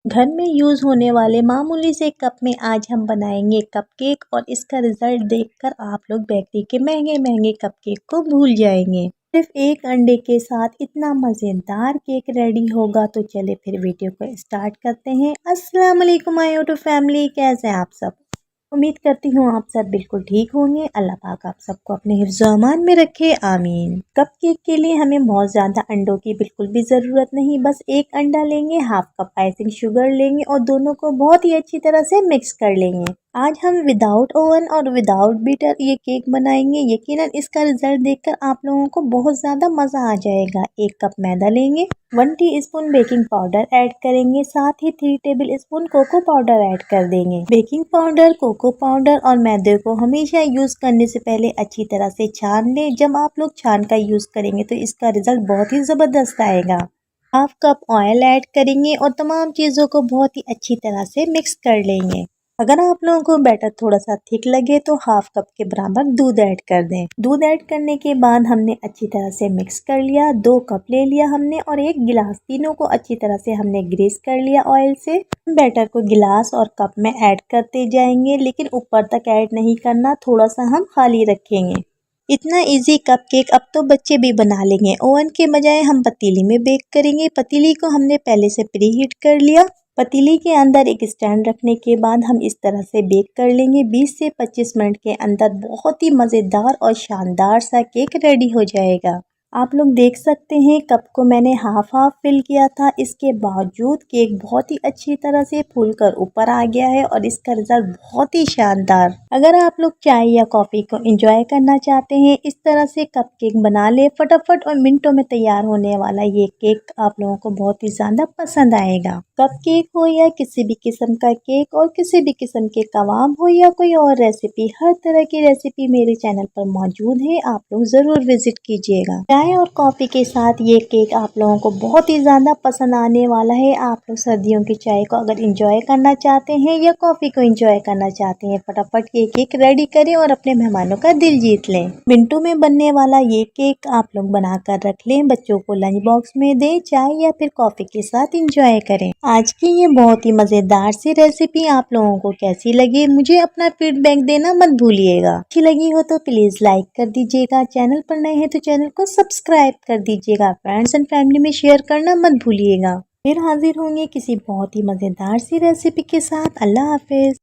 घर में यूज़ होने वाले मामूली से कप में आज हम बनाएंगे कपकेक और इसका रिजल्ट देखकर आप लोग बेकरी के महंगे महंगे कपकेक को भूल जाएंगे। सिर्फ एक अंडे के साथ इतना मज़ेदार केक रेडी होगा। तो चले फिर वीडियो को स्टार्ट करते हैं। अस्सलाम वालेकुम माय यूट्यूब फैमिली, कैसे हैं आप सब। उम्मीद करती हूँ आप सब बिल्कुल ठीक होंगे। अल्लाह पाक आप सबको अपने हिफ्ज़-ओ-अमान में रखे, आमीन। कपकेक के लिए हमें बहुत ज़्यादा अंडों की बिल्कुल भी ज़रूरत नहीं। बस एक अंडा लेंगे, हाफ कप आइसिंग शुगर लेंगे और दोनों को बहुत ही अच्छी तरह से मिक्स कर लेंगे। आज हम विदाउट ओवन और विदाउट बीटर ये केक बनाएंगे। यकीनन इसका रिजल्ट देखकर आप लोगों को बहुत ज़्यादा मज़ा आ जाएगा। एक कप मैदा लेंगे, 1 टीस्पून बेकिंग पाउडर ऐड करेंगे, साथ ही 3 tablespoon cocoa powder add कर देंगे। बेकिंग पाउडर, कोको पाउडर और मैदे को हमेशा यूज करने से पहले अच्छी तरह से छान लें। जब आप लोग छान का यूज करेंगे तो इसका रिजल्ट बहुत ही जबरदस्त आएगा। हाफ कप ऑयल ऐड करेंगे और तमाम चीज़ों को बहुत ही अच्छी तरह से मिक्स कर लेंगे। अगर आप लोगों को बैटर थोड़ा सा थिक लगे तो हाफ कप के बराबर दूध ऐड कर दें। दूध ऐड करने के बाद हमने अच्छी तरह से मिक्स कर लिया। 2 कप ले लिया हमने और 1 गिलास, तीनों को अच्छी तरह से हमने ग्रीस कर लिया ऑयल से। बैटर को गिलास और कप में ऐड करते जाएंगे, लेकिन ऊपर तक ऐड नहीं करना, थोड़ा सा हम खाली रखेंगे। इतना इजी कपकेक अब तो बच्चे भी बना लेंगे। ओवन के बजाय हम पतीली में बेक करेंगे। पतीली को हमने पहले से प्री हीट कर लिया। पतीली के अंदर एक स्टैंड रखने के बाद हम इस तरह से बेक कर लेंगे। 20 से 25 मिनट के अंदर बहुत ही मज़ेदार और शानदार सा केक रेडी हो जाएगा। आप लोग देख सकते हैं कप को मैंने हाफ फिल किया था, इसके बावजूद केक बहुत ही अच्छी तरह से फूलकर ऊपर आ गया है और इसका रिजल्ट बहुत ही शानदार। अगर आप लोग चाय या कॉफ़ी को एंजॉय करना चाहते हैं, इस तरह से कप केक बना ले। फटाफट और मिनटों में तैयार होने वाला ये केक आप लोगों को बहुत ही ज़्यादा पसंद आएगा। कप केक हो या किसी भी किस्म का केक और किसी भी किस्म के कबाब हो या कोई और रेसिपी, हर तरह की रेसिपी मेरे चैनल पर मौजूद है। आप लोग ज़रूर विजिट कीजिएगा। चाय और कॉफ़ी के साथ ये केक आप लोगों को बहुत ही ज़्यादा पसंद आने वाला है। आप लोग सर्दियों की चाय को अगर इंजॉय करना चाहते हैं या कॉफ़ी को इंजॉय करना चाहते हैं, फटाफट ये केक रेडी करें और अपने मेहमानों का दिल जीत लें। मिनटों में बनने वाला ये केक आप लोग बना कर रख लें, बच्चों को लंच बॉक्स में दें, चाय या फिर कॉफ़ी के साथ इंजॉय करें। आज की ये बहुत ही मज़ेदार सी रेसिपी आप लोगों को कैसी लगी, मुझे अपना फीडबैक देना मत भूलिएगा। अच्छी लगी हो तो प्लीज़ लाइक कर दीजिएगा। चैनल पर नए हैं तो चैनल को सब्सक्राइब कर दीजिएगा। फ्रेंड्स एंड फैमिली में शेयर करना मत भूलिएगा। फिर हाजिर होंगे किसी बहुत ही मज़ेदार सी रेसिपी के साथ। अल्लाह हाफिज़।